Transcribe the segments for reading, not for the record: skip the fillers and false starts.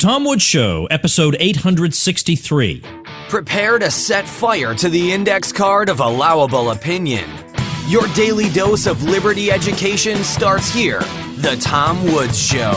Tom Woods Show, episode 863. Prepare to set fire to the index card of allowable opinion. Your daily dose of liberty education starts here. The Tom Woods Show.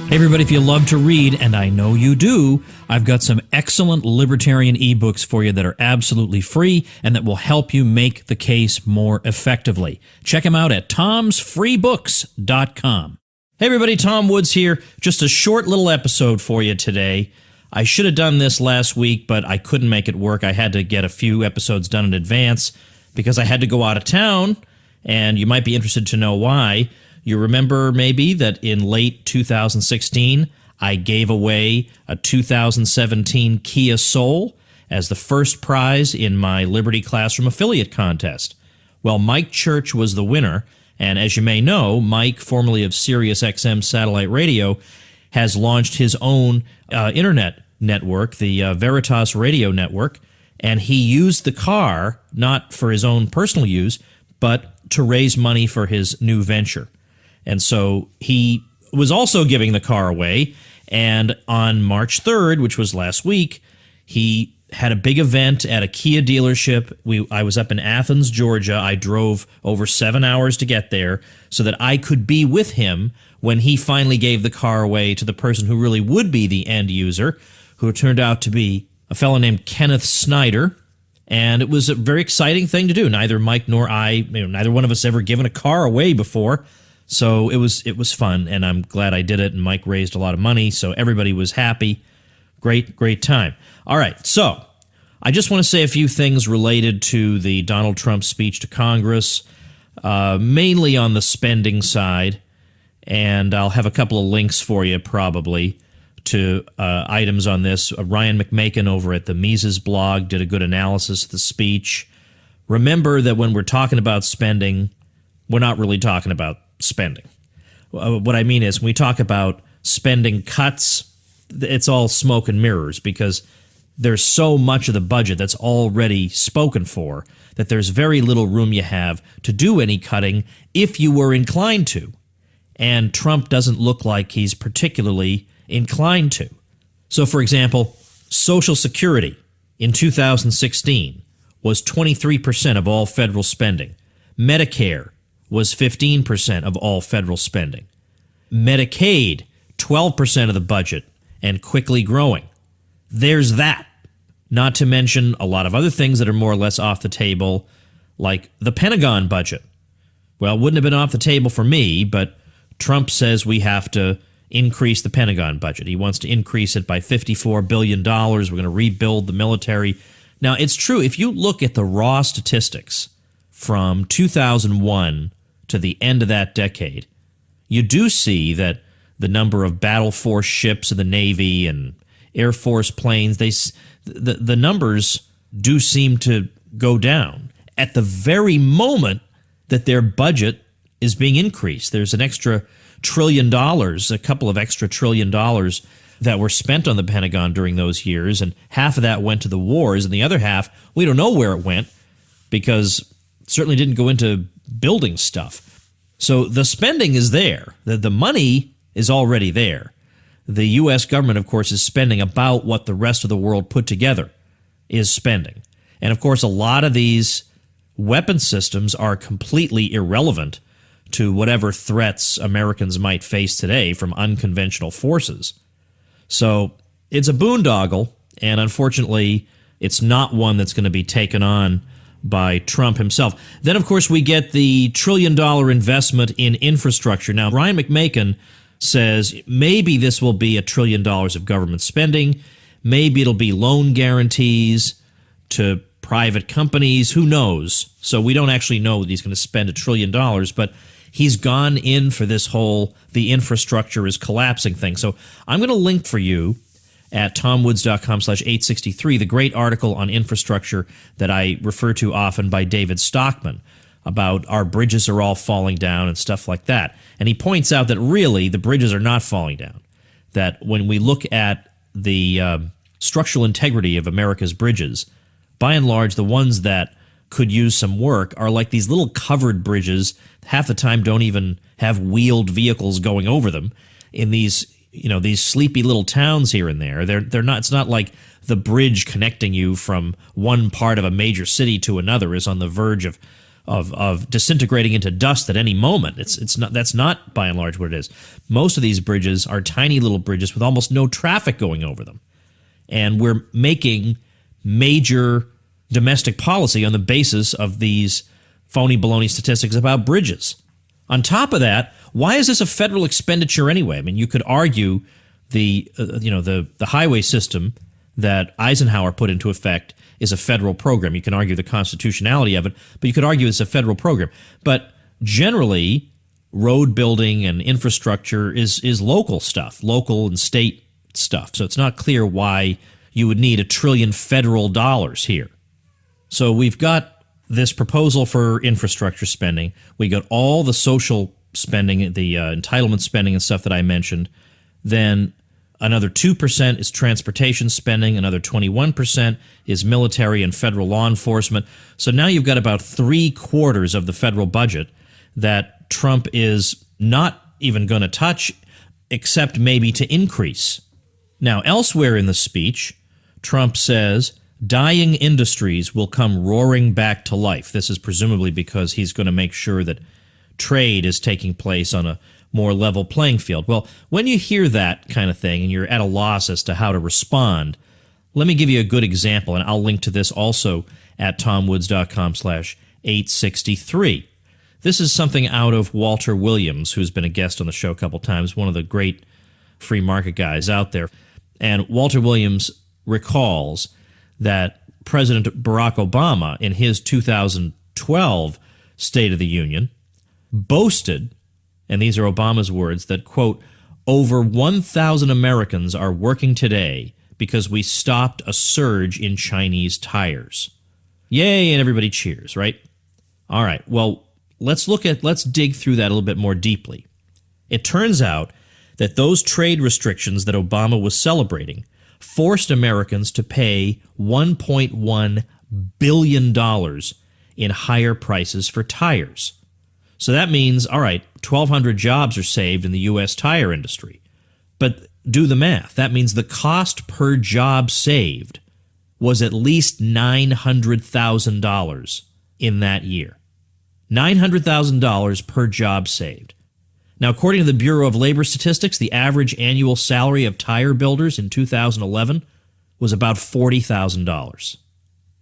Hey everybody, if you love to read, and I know you do, I've got some excellent libertarian ebooks for you that are absolutely free and that will help you make the case more effectively. Check them out at tomsfreebooks.com. Hey everybody, Tom Woods here. Just a short little episode for you today. I should have done this last week, but I couldn't make it work. I had to get a few episodes done in advance because I had to go out of town, and you might be interested to know why. You remember maybe that in late 2016, I gave away a 2017 Kia Soul as the first prize in my Liberty Classroom affiliate contest. Well, Mike Church was the winner, and as you may know, Mike, formerly of Sirius XM Satellite Radio, has launched his own internet network, the Veritas Radio Network, and he used the car not for his own personal use, but to raise money for his new venture. And so he was also giving the car away, and on March 3rd, which was last week, he had a big event at a Kia dealership. I was up in Athens, Georgia. I drove over 7 hours to get there so that I could be with him when he finally gave the car away to the person who really would be the end user, who turned out to be a fellow named Kenneth Snyder. And it was a very exciting thing to do. Neither Mike nor I, neither one of us ever given a car away before. So it was fun, and I'm glad I did it, and Mike raised a lot of money, so everybody was happy. Great time. All right, so I just want to say a few things related to the Donald Trump speech to Congress, mainly on the spending side, and I'll have a couple of links for you probably to items on this. Ryan McMakin over at the Mises blog did a good analysis of the speech. Remember that when we're talking about spending, we're not really talking about spending. What I mean is, when we talk about spending cuts, it's all smoke and mirrors because there's so much of the budget that's already spoken for that there's very little room you have to do any cutting if you were inclined to. And Trump doesn't look like he's particularly inclined to. So, for example, Social Security in 2016 was 23% of all federal spending. Medicare was 15% of all federal spending. Medicaid, 12% of the budget, and quickly growing. There's that. Not to mention a lot of other things that are more or less off the table, like the Pentagon budget. Well, it wouldn't have been off the table for me, but Trump says we have to increase the Pentagon budget. He wants to increase it by $54 billion. We're going to rebuild the military. Now, it's true, if you look at the raw statistics from 2001 to the end of that decade, you do see that the number of battle force ships in the Navy and Air Force planes, the numbers do seem to go down at the very moment that their budget is being increased. There's an extra $1 trillion, a couple of extra $1 trillion that were spent on the Pentagon during those years, and half of that went to the wars, and the other half, we don't know where it went because it certainly didn't go into building stuff. So the spending is there. The money is already there. The U.S. government, of course, is spending about what the rest of the world put together is spending. And, of course, a lot of these weapon systems are completely irrelevant to whatever threats Americans might face today from unconventional forces. So it's a boondoggle, and unfortunately, it's not one that's going to be taken on by Trump himself. Then, of course, we get the $1 trillion investment in infrastructure. Now, Ryan McMakin says maybe this will be $1 trillion of government spending. Maybe it'll be loan guarantees to private companies. Who knows? So we don't actually know that he's going to spend $1 trillion, but he's gone in for this whole the infrastructure is collapsing thing. So I'm going to link for you at tomwoods.com/863, the great article on infrastructure that I refer to often by David Stockman about our bridges are all falling down and stuff like that. And he points out that really the bridges are not falling down, that when we look at the structural integrity of America's bridges, by and large, the ones that could use some work are like these little covered bridges, half the time don't even have wheeled vehicles going over them, in these these sleepy little towns here and there. They're not. It's not like the bridge connecting you from one part of a major city to another is on the verge of disintegrating into dust at any moment. It's not. That's not by and large what it is. Most of these bridges are tiny little bridges with almost no traffic going over them, and we're making major domestic policy on the basis of these phony baloney statistics about bridges. On top of that, why is this a federal expenditure anyway? I mean, you could argue the highway system that Eisenhower put into effect is a federal program. You can argue the constitutionality of it, but you could argue it's a federal program. But generally, road building and infrastructure is local stuff, local and state stuff. So it's not clear why you would need $1 trillion federal dollars here. So we've got this proposal for infrastructure spending. We got all the social spending, the entitlement spending and stuff that I mentioned. Then another 2% is transportation spending. Another 21% is military and federal law enforcement. So now you've got about 3/4 of the federal budget that Trump is not even going to touch, except maybe to increase. Now, elsewhere in the speech, Trump says dying industries will come roaring back to life. This is presumably because he's going to make sure that trade is taking place on a more level playing field. Well, when you hear that kind of thing and you're at a loss as to how to respond, let me give you a good example, and I'll link to this also at tomwoods.com/863. This is something out of Walter Williams, who's been a guest on the show a couple times, one of the great free market guys out there. And Walter Williams recalls that President Barack Obama, in his 2012 State of the Union, boasted, and these are Obama's words, that, quote, over 1,000 Americans are working today because we stopped a surge in Chinese tires. Yay, and everybody cheers, right? All right, well, let's dig through that a little bit more deeply. It turns out that those trade restrictions that Obama was celebrating forced Americans to pay $1.1 billion in higher prices for tires. So that means, all right, 1,200 jobs are saved in the U.S. tire industry. But do the math. That means the cost per job saved was at least $900,000 in that year. $900,000 per job saved. Now, according to the Bureau of Labor Statistics, the average annual salary of tire builders in 2011 was about $40,000.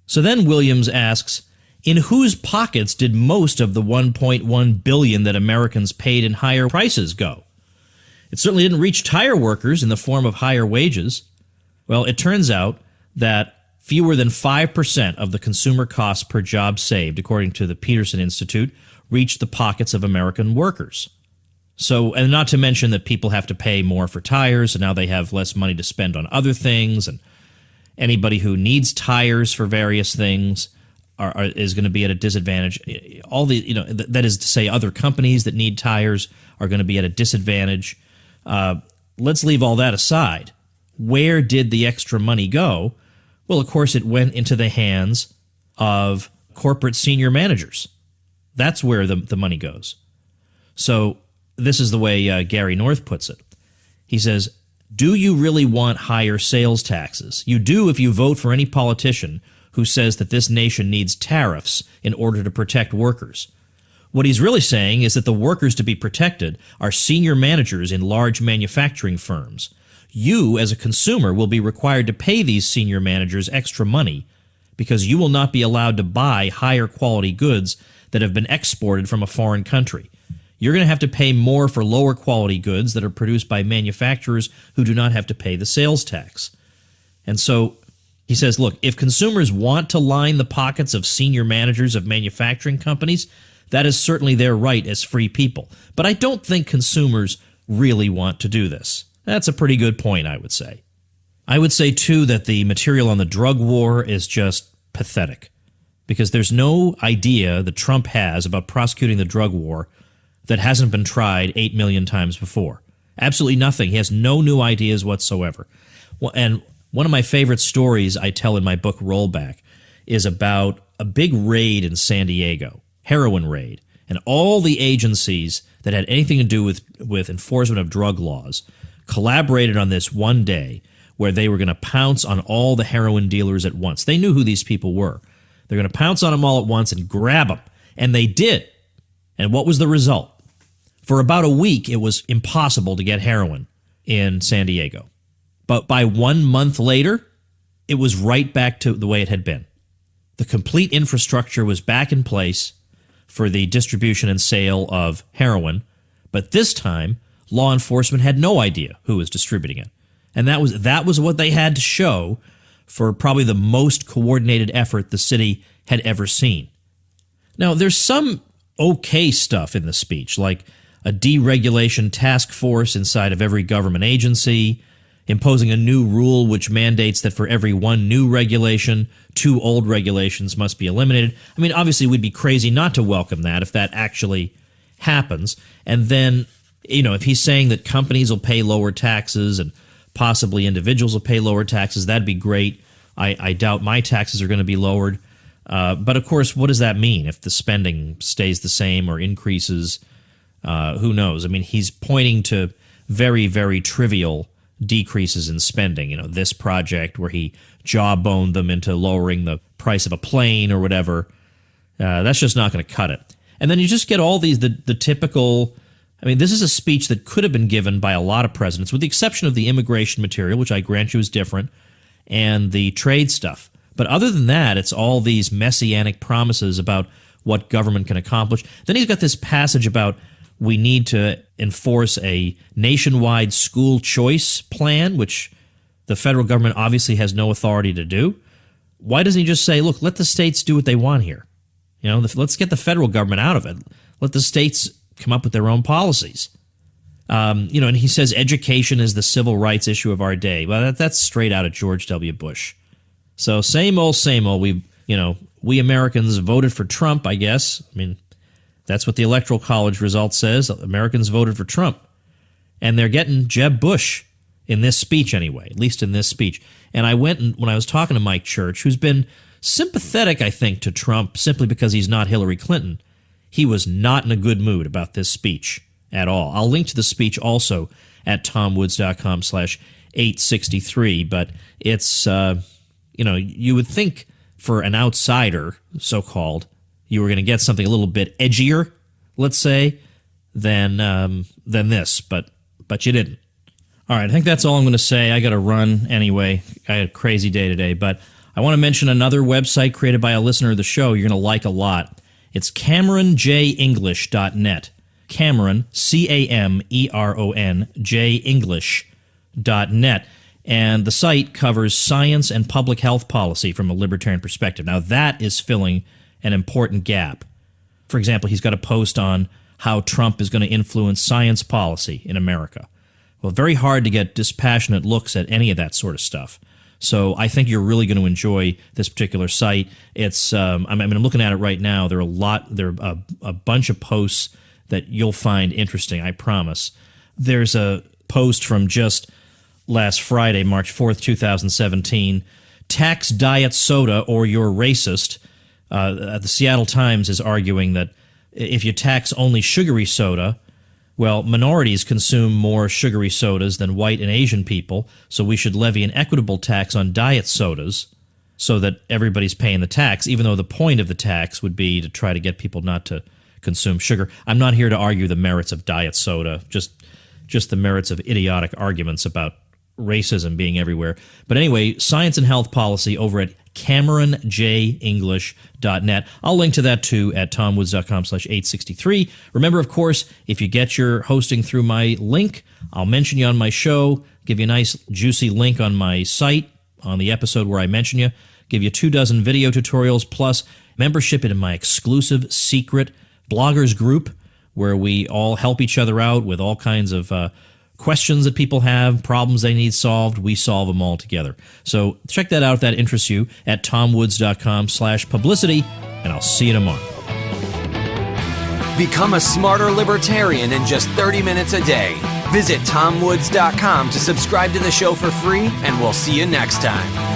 So then Williams asks, in whose pockets did most of the $1.1 billion that Americans paid in higher prices go? It certainly didn't reach tire workers in the form of higher wages. Well, it turns out that fewer than 5% of the consumer costs per job saved, according to the Peterson Institute, reached the pockets of American workers. So, and not to mention that people have to pay more for tires, and now they have less money to spend on other things, and anybody who needs tires for various things is going to be at a disadvantage. All the, that is to say, other companies that need tires are going to be at a disadvantage. Let's leave all that aside. Where did the extra money go? Well, of course, it went into the hands of corporate senior managers. That's where the money goes. So this is the way Gary North puts it. He says, do you really want higher sales taxes? You do if you vote for any politician who says that this nation needs tariffs in order to protect workers. What he's really saying is that the workers to be protected are senior managers in large manufacturing firms. You, as a consumer, will be required to pay these senior managers extra money because you will not be allowed to buy higher quality goods that have been exported from a foreign country. You're going to have to pay more for lower quality goods that are produced by manufacturers who do not have to pay the sales tax. And so he says, look, if consumers want to line the pockets of senior managers of manufacturing companies, that is certainly their right as free people. But I don't think consumers really want to do this. That's a pretty good point, I would say. I would say, too, that the material on the drug war is just pathetic, because there's no idea that Trump has about prosecuting the drug war that hasn't been tried 8 million times before. Absolutely nothing. He has no new ideas whatsoever. And one of my favorite stories I tell in my book Rollback is about a big raid in San Diego, heroin raid, and all the agencies that had anything to do with enforcement of drug laws collaborated on this one day where they were going to pounce on all the heroin dealers at once. They knew who these people were. They're going to pounce on them all at once and grab them. And they did. And what was the result? For about a week, it was impossible to get heroin in San Diego. But by 1 month later, it was right back to the way it had been. The complete infrastructure was back in place for the distribution and sale of heroin. But this time, law enforcement had no idea who was distributing it. And that was what they had to show for probably the most coordinated effort the city had ever seen. Now, there's some okay stuff in the speech, like a deregulation task force inside of every government agency, imposing a new rule which mandates that for every one new regulation, 2 old regulations must be eliminated. I mean, obviously, we'd be crazy not to welcome that if that actually happens. And then, if he's saying that companies will pay lower taxes and possibly individuals will pay lower taxes, that'd be great. I doubt my taxes are going to be lowered. But, of course, what does that mean if the spending stays the same or increases? Who knows? I mean, he's pointing to very, very trivial decreases in spending. This project where he jawboned them into lowering the price of a plane or whatever. That's just not going to cut it. And then you just get all these, the typical... I mean, this is a speech that could have been given by a lot of presidents, with the exception of the immigration material, which I grant you is different, and the trade stuff. But other than that, it's all these messianic promises about what government can accomplish. Then he's got this passage about we need to enforce a nationwide school choice plan, which the federal government obviously has no authority to do. Why doesn't he just say, look, let the states do what they want here? Let's get the federal government out of it. Let the states come up with their own policies. And he says education is the civil rights issue of our day. Well, that's straight out of George W. Bush. So same old. We Americans voted for Trump, I guess. I mean, that's what the Electoral College result says. Americans voted for Trump. And they're getting Jeb Bush in this speech anyway, at least in this speech. And I went and when I was talking to Mike Church, who's been sympathetic, I think, to Trump simply because he's not Hillary Clinton, he was not in a good mood about this speech at all. I'll link to the speech also at tomwoods.com/863, but it's, you would think for an outsider, so-called, you were going to get something a little bit edgier, let's say, than this, but you didn't. All right, I think that's all I'm going to say. I got to run anyway. I had a crazy day today, but I want to mention another website created by a listener of the show you're going to like a lot. It's CameronJEnglish.net. Cameron, Cameron, Jenglish.net. And the site covers science and public health policy from a libertarian perspective. Now, that is filling an important gap. For example, he's got a post on how Trump is going to influence science policy in America. Well, very hard to get dispassionate looks at any of that sort of stuff. So I think you're really going to enjoy this particular site. It's I'm looking at it right now. There are a bunch of posts that you'll find interesting, I promise. There's a post from just last Friday, March 4th, 2017. Tax diet soda or you're racist. The Seattle Times is arguing that if you tax only sugary soda, well, minorities consume more sugary sodas than white and Asian people, so we should levy an equitable tax on diet sodas so that everybody's paying the tax, even though the point of the tax would be to try to get people not to consume sugar. I'm not here to argue the merits of diet soda, just the merits of idiotic arguments about racism being everywhere. But anyway, science and health policy over at CameronJEnglish.net. I'll link to that too at tomwoods.com/863. Remember, of course, if you get your hosting through my link, I'll mention you on my show, give you a nice juicy link on my site on the episode where I mention you, give you 24 video tutorials plus membership in my exclusive secret bloggers group where we all help each other out with all kinds of questions that people have, problems they need solved. We solve them all together. So check that out if that interests you at tomwoods.com/publicity, and I'll see you tomorrow. Become a smarter libertarian in just 30 minutes a day. Visit tomwoods.com to subscribe to the show for free, and we'll see you next time.